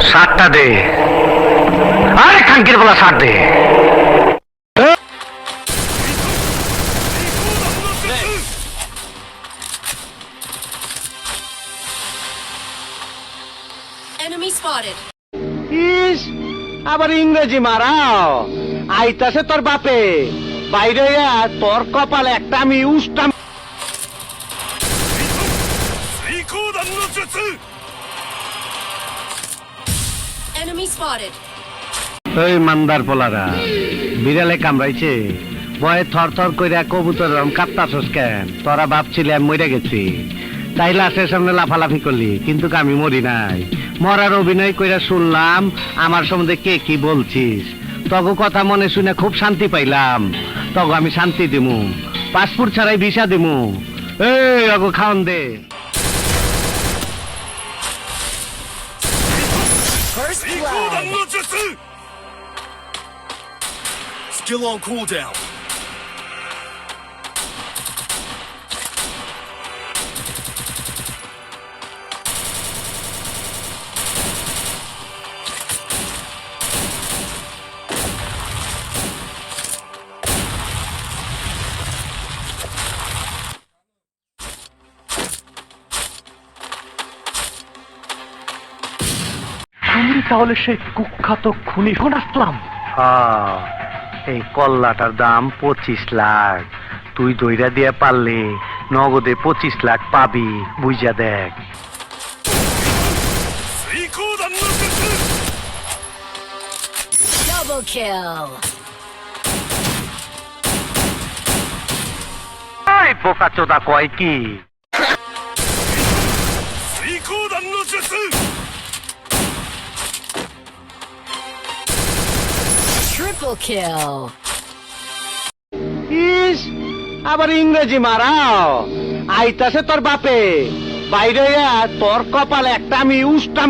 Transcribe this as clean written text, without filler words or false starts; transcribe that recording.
শার্টটা দে, আরে খাঙ্কির বলা শার্ট দে। Enemy spotted. ইস, আবার ইংরেজি মারাও। আইতাছে তোর বাপে, বাইরে তোর কপালে একটা আমি উষ্টাম। Enemy spotted. ওই মান্দার পোলারা, বিড়ালে কামড়াইছে, ভয়ে থর থর কইরা কবুতর কাঁপতাছস কেন? তোরা ভাবছিলি আমি মরে গেছি, তাই লাশের সামনে লাফালাফি করলি, কিন্তু আমি মরি নাই। মরার অভিনয় কইরা শুনলাম আমার সম্বন্ধে কে কি বলছিস। তগো কথা মনে শুনে খুব শান্তি পাইলাম। তগো আমি শান্তি দিমু, পাসপোর্ট ছাড়াই ভিসা দিমু। এই অগো খাওন দে। First blood. Skill on cooldown. তুমি তাহলে সেই কুখ্যাত খুনি হন আসলাম? এই কল্লাটার দাম 25 লাখ। তুই দইরা দিয়ে পারলে নগদে 25 লাখ পাবি, বুঝা দেখ। Double kill. এই বোকা চোদা কয় কি? Triple kill. ইস, আবার ইংরেজি মারাও। আইতাছে তোর বাপে, বাইরে তোর কপালে একটা আমি উষ্টাম।